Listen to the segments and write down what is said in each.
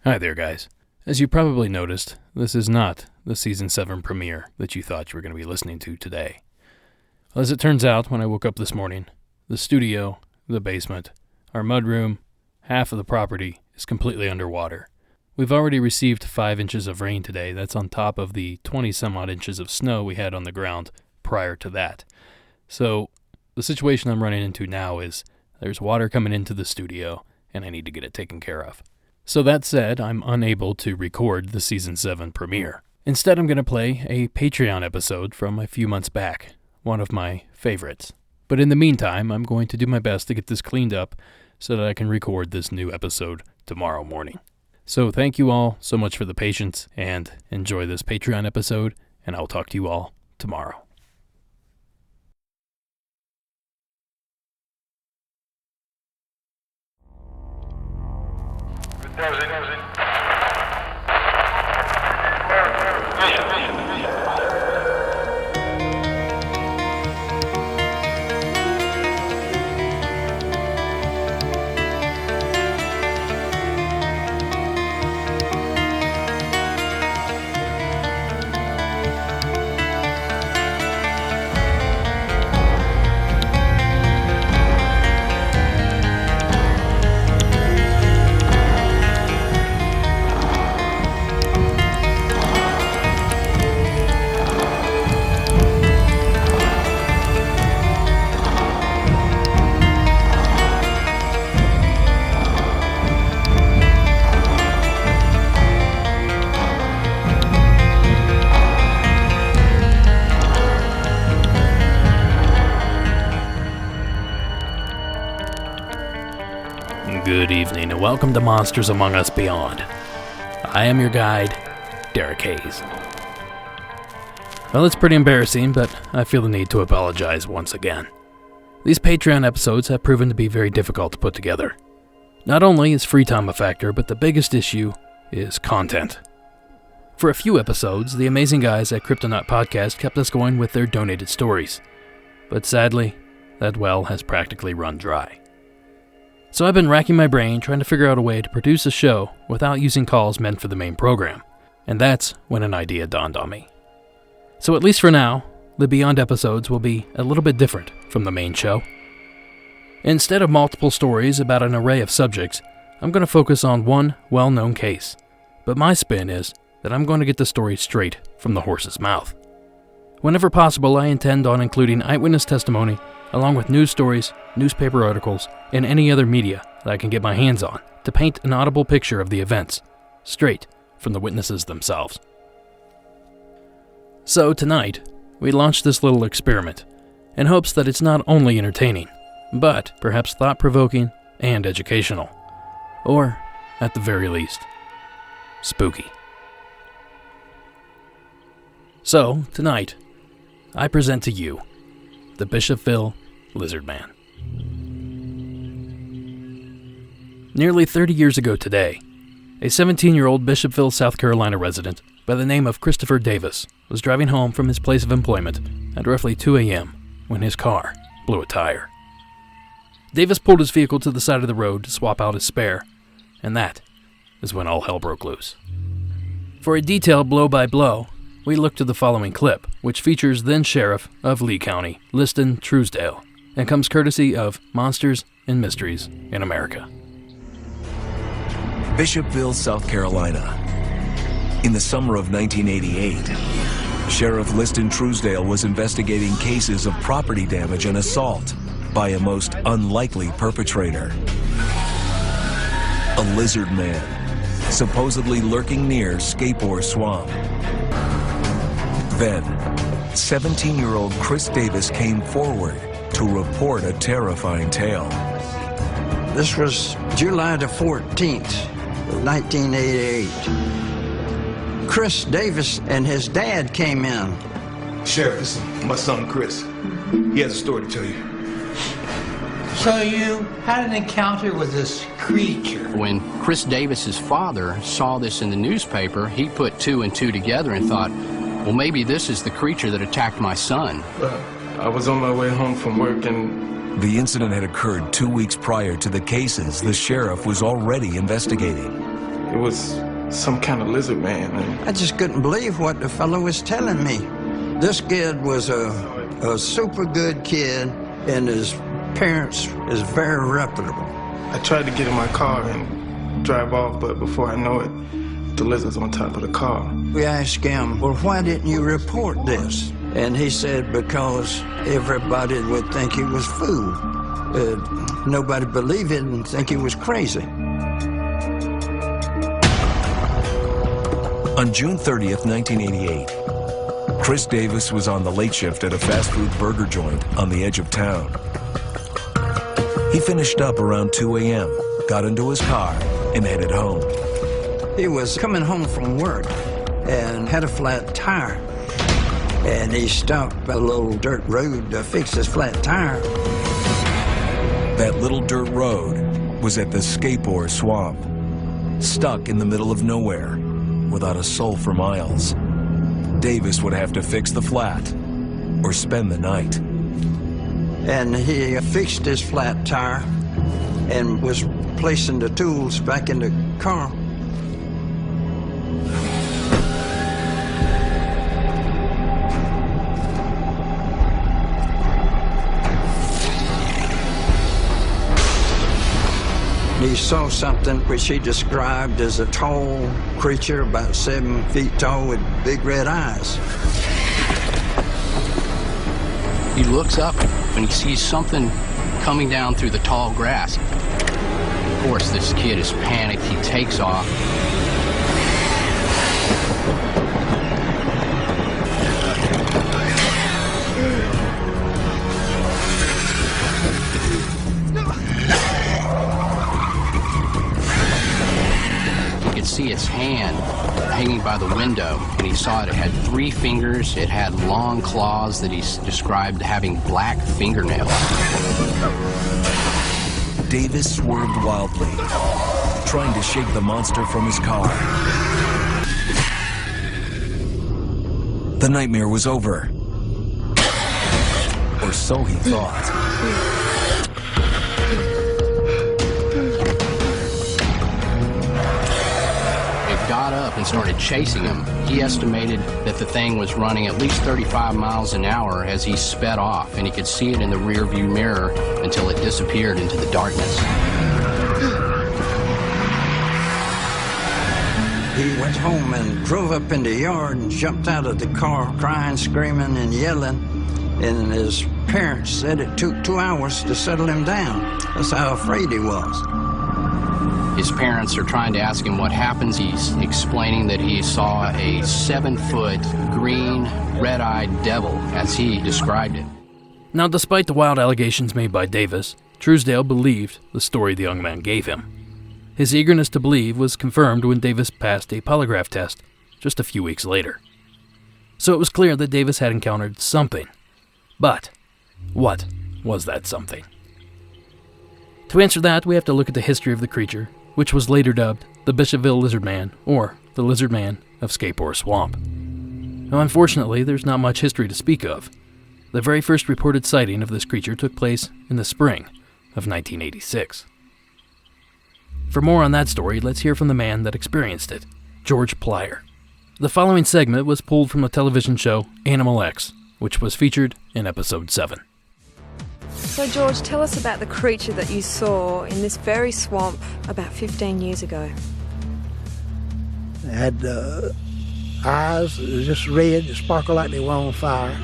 Hi there, guys. As you probably noticed, this is not the Season 7 premiere that you thought you were going to be listening to today. Well, as it turns out, when I woke up this morning, the studio, the basement, our mudroom, half of the property is completely underwater. We've already received 5 inches of rain today. That's on top of the 20-some-odd inches of snow we had on the ground prior to that. So the situation I'm running into now is there's water coming into the studio, and I need to get it taken care of. So that said, I'm unable to record the Season 7 premiere. Instead, I'm going to play a Patreon episode from a few months back, one of my favorites. But in the meantime, I'm going to do my best to get this cleaned up so that I can record this new episode tomorrow morning. So thank you all so much for the patience, and enjoy this Patreon episode, and I'll talk to you all tomorrow. Good evening, and welcome to Monsters Among Us Beyond. I am your guide, Derek Hayes. Well, it's pretty embarrassing, but I feel the need to apologize once again. These Patreon episodes have proven to be very difficult to put together. Not only is free time a factor, but the biggest issue is content. For a few episodes, the amazing guys at Cryptonaut Podcast kept us going with their donated stories. But sadly, that well has practically run dry. So I've been racking my brain trying to figure out a way to produce a show without using calls meant for the main program. And that's when an idea dawned on me. So at least for now, the Beyond episodes will be a little bit different from the main show. Instead of multiple stories about an array of subjects, I'm going to focus on one well-known case. But my spin is that I'm going to get the story straight from the horse's mouth. Whenever possible, I intend on including eyewitness testimony, along with news stories, newspaper articles, and any other media that I can get my hands on to paint an audible picture of the events, straight from the witnesses themselves. So tonight, we launched this little experiment in hopes that it's not only entertaining, but perhaps thought-provoking and educational. Or, at the very least, spooky. So, tonight, I present to you the Bishopville Lizard Man. Nearly 30 years ago today, a 17-year-old Bishopville, South Carolina resident by the name of Christopher Davis was driving home from his place of employment at roughly 2 a.m. when his car blew a tire. Davis pulled his vehicle to the side of the road to swap out his spare, and that is when all hell broke loose. For a detailed blow-by-blow, we look to the following clip, which features then-Sheriff of Lee County, Liston Truesdale, and comes courtesy of Monsters and Mysteries in America. Bishopville, South Carolina. In the summer of 1988, Sheriff Liston Truesdale was investigating cases of property damage and assault by a most unlikely perpetrator. A lizard man, supposedly lurking near Scapore Swamp. Then, 17-year-old Chris Davis came forward to report a terrifying tale. This was July the 14th, 1988. Chris Davis and his dad came in. Sheriff, this is my son Chris. He has a story to tell you. So you had an encounter with this creature. When Chris Davis's father saw this in the newspaper, he put 2 and 2 together and thought, well, maybe this is the creature that attacked my son. I was on my way home from work and... The incident had occurred 2 weeks prior to the cases the sheriff was already investigating. it was some kind of lizard man. I just couldn't believe what the fellow was telling me. This kid was a super good kid, and his parents is very reputable. I tried to get in my car and drive off, but before I know it, the lizard's on top of the car. We asked him, well, why didn't you report this? And he said, because everybody would think he was fooled. Nobody believed it and think he was crazy. On June 30th, 1988, Chris Davis was on the late shift at a fast food burger joint on the edge of town. He finished up around 2 a.m., got into his car, and headed home. He was coming home from work and had a flat tire. And he stopped by a little dirt road to fix his flat tire. That little dirt road was at the Skateboard Swamp, stuck in the middle of nowhere, without a soul for miles. Davis would have to fix the flat or spend the night. And he fixed his flat tire and was placing the tools back in the car. He saw something which he described as a tall creature, about 7 feet tall, with big red eyes. He looks up and he sees something coming down through the tall grass. Of course, this kid is panicked. He takes off. See its hand hanging by the window, and he saw it had 3 fingers. It had long claws that he described having black fingernails. Davis swerved wildly, trying to shake the monster from his car. The nightmare was over. Or so he thought. Got up and started chasing him. He estimated that the thing was running at least 35 miles an hour as he sped off, and he could see it in the rear view mirror until it disappeared into the darkness. He went home and drove up in the yard and jumped out of the car, crying, screaming, and yelling. And his parents said it took 2 hours to settle him down. That's how afraid he was. His parents are trying to ask him what happens. He's explaining that he saw a 7-foot green, red-eyed devil, as he described it. Now, despite the wild allegations made by Davis, Truesdale believed the story the young man gave him. His eagerness to believe was confirmed when Davis passed a polygraph test just a few weeks later. So it was clear that Davis had encountered something. But what was that something? To answer that, we have to look at the history of the creature, which was later dubbed the Bishopville Lizard Man, or the Lizard Man of Skateboard Swamp. Now, unfortunately, there's not much history to speak of. The very first reported sighting of this creature took place in the spring of 1986. For more on that story, let's hear from the man that experienced it, George Plyer. The following segment was pulled from the television show Animal X, which was featured in episode 7. So George, tell us about the creature that you saw in this very swamp about 15 years ago. It had eyes, it was just red, it sparkled like they were on fire.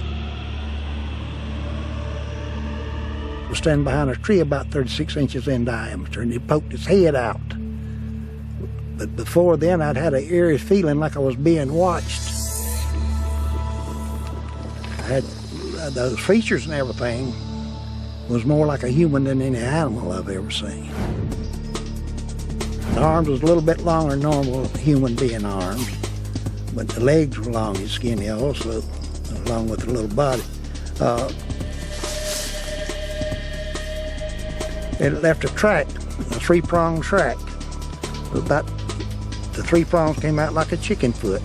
It was standing behind a tree about 36 inches in diameter, and it poked its head out. But before then, I'd had an eerie feeling like I was being watched. I had those features and everything. Was more like a human than any animal I've ever seen. The arms was a little bit longer than normal human being arms, but the legs were long and skinny also, along with the little body. It left a track, a 3-pronged track. About the 3 prongs came out like a chicken foot,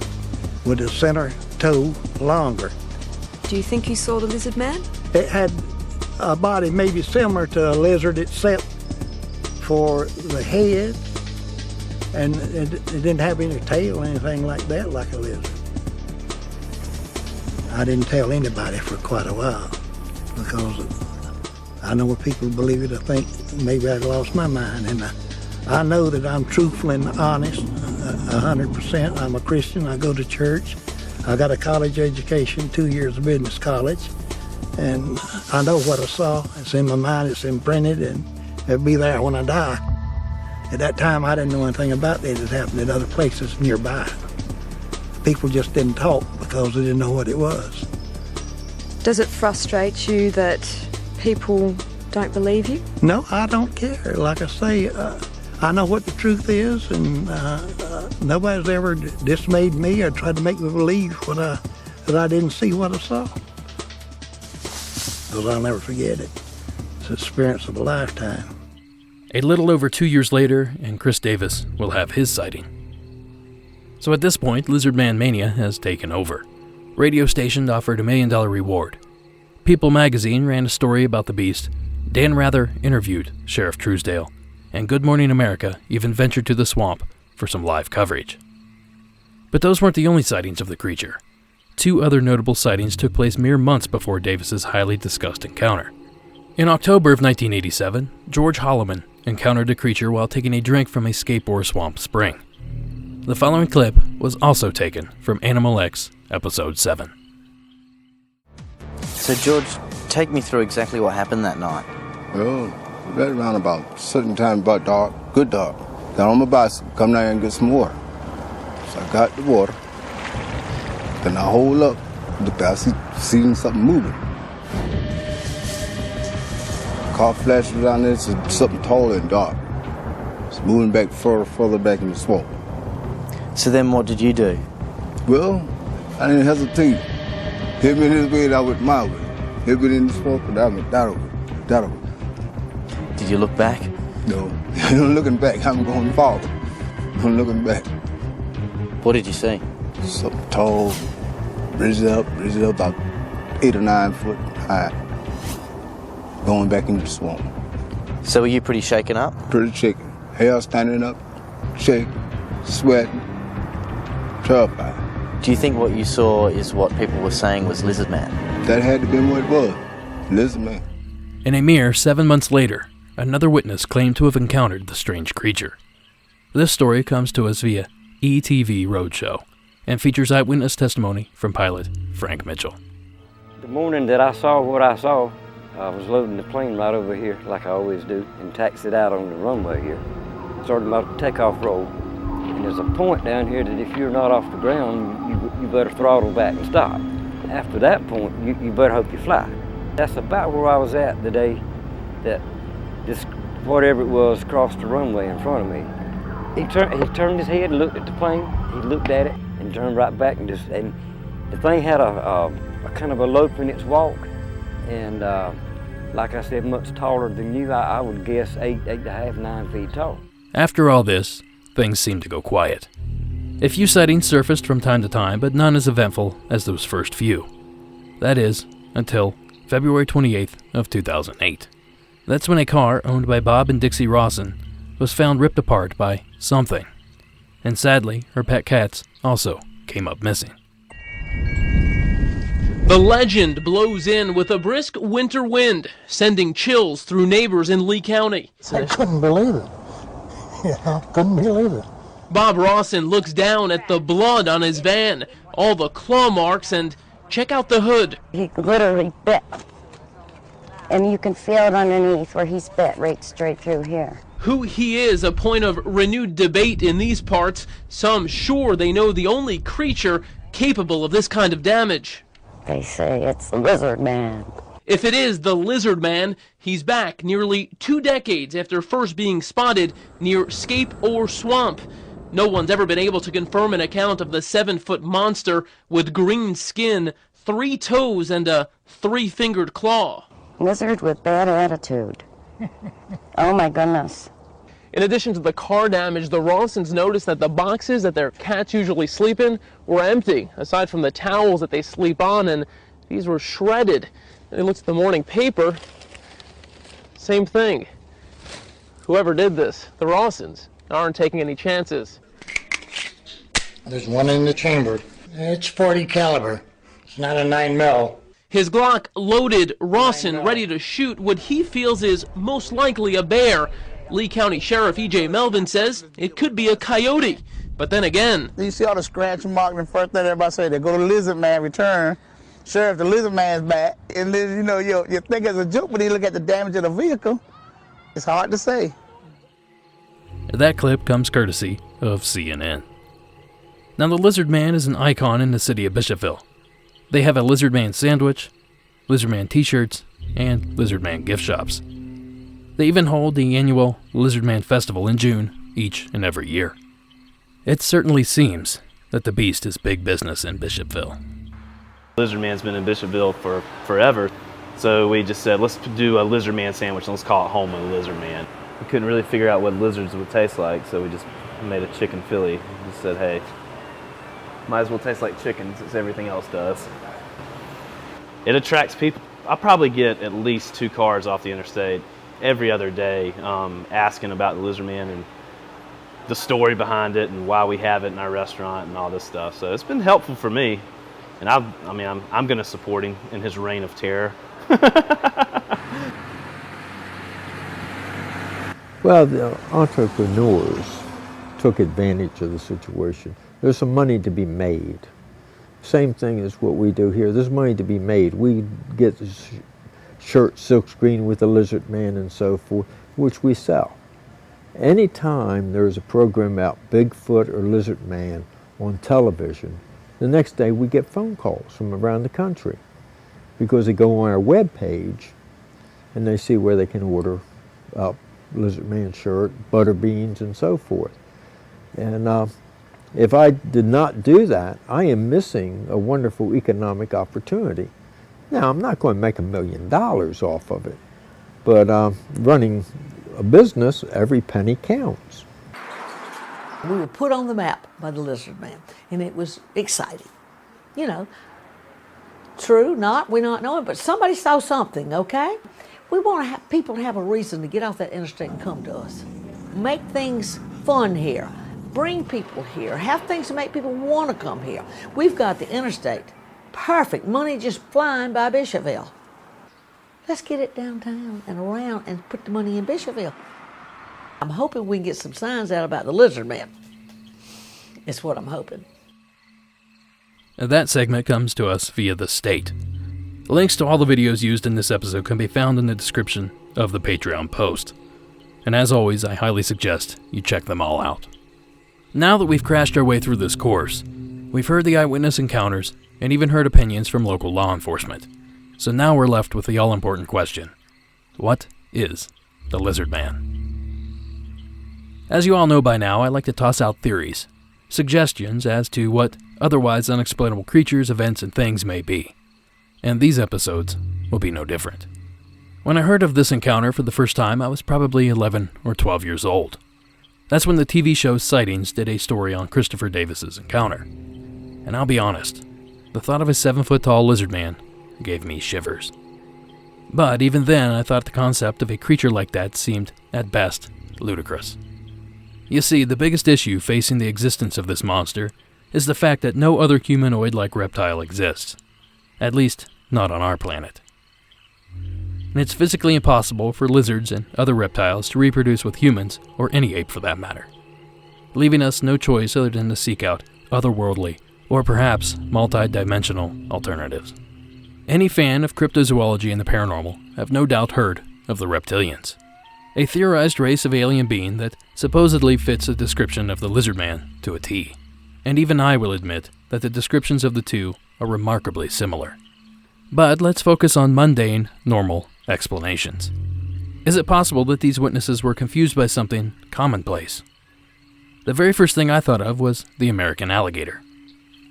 with the center toe longer. Do you think you saw the lizard man? It had a body maybe similar to a lizard, except for the head and it didn't have any tail or anything like that, like a lizard. I didn't tell anybody for quite a while because I know what people believe it. I think maybe I'd lost my mind, and I know that I'm truthful and honest, 100%. I'm a Christian. I go to church. I got a college education, 2 years of business college, and I know what I saw. It's in my mind. It's imprinted, and it'll be there when I die. At that time, I didn't know anything about that. It happened at other places nearby. People just didn't talk because they didn't know what it was. Does it frustrate you that people don't believe you? No, I don't care. Like I say, I know what the truth is, and nobody's ever dismayed me or tried to make me believe that I didn't see what I saw. Because I'll never forget it. It's an experience of a lifetime. A little over 2 years later, and Chris Davis will have his sighting. So at this point, Lizard Man Mania has taken over. Radio stations offered $1 million reward. People magazine ran a story about the beast. Dan Rather interviewed Sheriff Truesdale, and Good Morning America even ventured to the swamp for some live coverage. But those weren't the only sightings of the creature. 2 other notable sightings took place mere months before Davis's highly discussed encounter. In October of 1987, George Holloman encountered the creature while taking a drink from a skateboard swamp spring. The following clip was also taken from Animal X, Episode 7. So George, take me through exactly what happened that night. Well, right around about certain time, about dark, good dark. Got on my bicycle, come down and get some water. So I got the water. Then I hold up, looked out, seen something moving. Car flashes around there, it's something tall and dark. It's moving back further back in the swamp. So then what did you do? Well, I didn't hesitate. Hit me this way and I went my way. Hit me in the swamp and I went that way. Did you look back? No, I'm looking back. I'm going forward. I'm looking back. What did you see? Something tall, bridged up about 8 or 9 foot high. Going back into the swamp. So were you pretty shaken up? Pretty shaken. Hair standing up, shaking, sweating, terrified. Do you think what you saw is what people were saying was Lizard Man? That had to be what it was, Lizard Man. And a mere 7 months later, another witness claimed to have encountered the strange creature. This story comes to us via ETV Roadshow and features eyewitness testimony from pilot Frank Mitchell. The morning that I saw what I saw, I was loading the plane right over here, like I always do, and taxied out on the runway here. Started my takeoff roll, and there's a point down here that if you're not off the ground, you better throttle back and stop. After that point, you better hope you fly. That's about where I was at the day that this, whatever it was, crossed the runway in front of me. He turned his head and looked at the plane. He looked at it and turned right back and the thing had a kind of a lope in its walk, and like I said, much taller than you. I would guess 8.5, 9 feet tall. After all this, things seemed to go quiet. A few sightings surfaced from time to time, but none as eventful as those first few. That is, until February 28th of 2008. That's when a car owned by Bob and Dixie Rawson was found ripped apart by something. And sadly, her pet cats also came up missing. The legend blows in with a brisk winter wind, sending chills through neighbors in Lee County. I couldn't believe it. Couldn't believe it. Bob Rawson looks down at the blood on his van, all the claw marks, and check out the hood. He literally bit, and you can feel it underneath where he's bit right straight through here. Who he is a point of renewed debate in these parts, some sure they know the only creature capable of this kind of damage. They say it's the Lizard Man. If it is the Lizard Man, he's back nearly 2 decades after first being spotted near Scape Ore Swamp. No one's ever been able to confirm an account of the 7-foot monster with green skin, 3 toes, and a 3-fingered claw. Lizard with bad attitude. Oh my goodness. In addition to the car damage, the Rawsons noticed that the boxes that their cats usually sleep in were empty, aside from the towels that they sleep on, and these were shredded. They looked at the morning paper, same thing. Whoever did this, the Rawsons, aren't taking any chances. There's one in the chamber. It's .40 caliber. It's not a 9mm. His Glock loaded, Rawson ready to shoot what he feels is most likely a bear. Lee County Sheriff E.J. Melvin says it could be a coyote. But then again, you see all the scratch mark, and the first thing everybody say, they go to Lizard Man, return. Sheriff, the Lizard Man's back. And then, you know, you think it's a joke, but you look at the damage of the vehicle. It's hard to say. That clip comes courtesy of CNN. Now, the Lizard Man is an icon in the city of Bishopville. They have a Lizard Man sandwich, Lizard Man t-shirts, and Lizard Man gift shops. They even hold the annual Lizard Man Festival in June each and every year. It certainly seems that the beast is big business in Bishopville. Lizard Man's been in Bishopville for forever, so we just said, let's do a Lizard Man sandwich and let's call it Home of the Lizard Man. We couldn't really figure out what lizards would taste like, so we just made a chicken Philly. Just said, hey, might as well taste like chicken since everything else does. It attracts people. I probably get at least 2 cars off the interstate every other day asking about the Lizard Man and the story behind it and why we have it in our restaurant and all this stuff. So it's been helpful for me, and I'm going to support him in his reign of terror. Well, the entrepreneurs took advantage of the situation. There's some money to be made. Same thing as what we do here. There's money to be made. We get shirts silkscreen with the Lizard Man and so forth, which we sell. Anytime there's a program about Bigfoot or Lizard Man on television, the next day we get phone calls from around the country because they go on our web page and they see where they can order Lizard Man shirt, butter beans, and so forth. And if I did not do that, I am missing a wonderful economic opportunity. Now, I'm not going to make $1 million off of it, but running a business, every penny counts. We were put on the map by the Lizard Man, and it was exciting. You know, true, not, we not know it, but somebody saw something, okay? We want to have people to have a reason to get off that interstate and come to us. Make things fun here. Bring people here. Have things to make people want to come here. We've got the interstate. Perfect. Money just flying by Bishopville. Let's get it downtown and around and put the money in Bishopville. I'm hoping we can get some signs out about the Lizard Man. It's what I'm hoping. That segment comes to us via the state. Links to all the videos used in this episode can be found in the description of the Patreon post. And as always, I highly suggest you check them all out. Now that we've crashed our way through this course, we've heard the eyewitness encounters and even heard opinions from local law enforcement. So now we're left with the all-important question: what is the Lizard Man? As you all know by now, I like to toss out theories, suggestions as to what otherwise unexplainable creatures, events, and things may be. And these episodes will be no different. When I heard of this encounter for the first time, I was probably 11 or 12 years old. That's when the TV show Sightings did a story on Christopher Davis's encounter. And I'll be honest, the thought of a 7-foot-tall lizard man gave me shivers. But even then, I thought the concept of a creature like that seemed, at best, ludicrous. You see, the biggest issue facing the existence of this monster is the fact that no other humanoid-like reptile exists. At least, not on our planet. And it's physically impossible for lizards and other reptiles to reproduce with humans, or any ape for that matter, leaving us no choice other than to seek out otherworldly, or perhaps multi-dimensional alternatives. Any fan of cryptozoology and the paranormal have no doubt heard of the reptilians, a theorized race of alien being that supposedly fits the description of the Lizard Man to a T. And even I will admit that the descriptions of the two are remarkably similar. But let's focus on mundane, normal explanations. Is it possible that these witnesses were confused by something commonplace? The very first thing I thought of was the American alligator.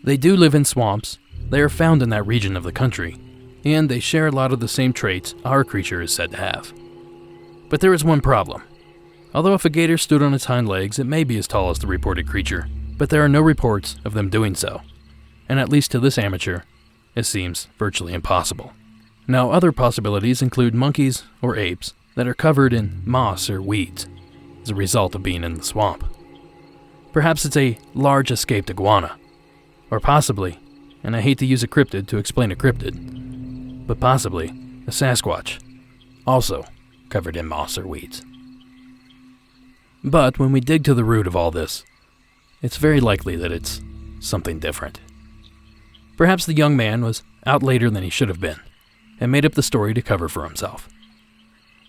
They do live in swamps, they are found in that region of the country, and they share a lot of the same traits our creature is said to have. But there is one problem. Although if a gator stood on its hind legs, it may be as tall as the reported creature, but there are no reports of them doing so. And at least to this amateur, it seems virtually impossible. Now, other possibilities include monkeys or apes that are covered in moss or weeds as a result of being in the swamp. Perhaps it's a large escaped iguana. Or possibly, and I hate to use a cryptid to explain a cryptid, but possibly a Sasquatch, also covered in moss or weeds. But when we dig to the root of all this, it's very likely that it's something different. Perhaps the young man was out later than he should have been, and made up the story to cover for himself.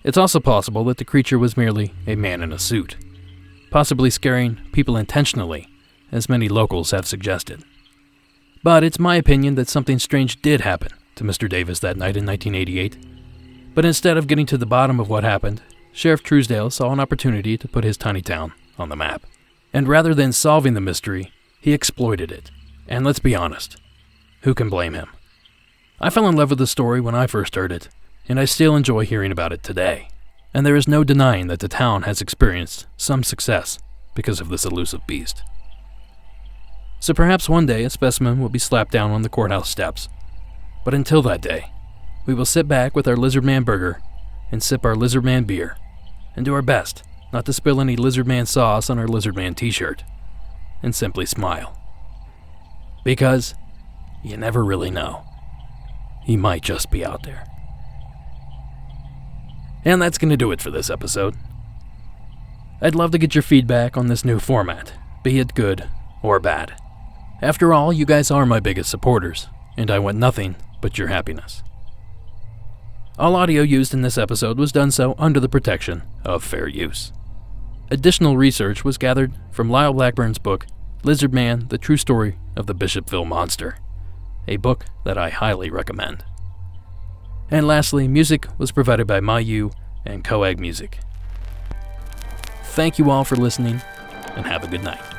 It's also possible that the creature was merely a man in a suit, possibly scaring people intentionally, as many locals have suggested. But it's my opinion that something strange did happen to Mr. Davis that night in 1988. But instead of getting to the bottom of what happened, Sheriff Truesdale saw an opportunity to put his tiny town on the map. And rather than solving the mystery, he exploited it. And let's be honest, who can blame him? I fell in love with the story when I first heard it, and I still enjoy hearing about it today. And there is no denying that the town has experienced some success because of this elusive beast. So perhaps one day a specimen will be slapped down on the courthouse steps. But until that day, we will sit back with our Lizard Man burger and sip our Lizard Man beer and do our best not to spill any Lizard Man sauce on our Lizard Man t-shirt and simply smile. Because you never really know. He might just be out there. And that's going to do it for this episode. I'd love to get your feedback on this new format, be it good or bad. After all, you guys are my biggest supporters, and I want nothing but your happiness. All audio used in this episode was done so under the protection of fair use. Additional research was gathered from Lyle Blackburn's book, Lizard Man, The True Story of the Bishopville Monster, a book that I highly recommend. And lastly, music was provided by Mayu and Coag Music. Thank you all for listening, and have a good night.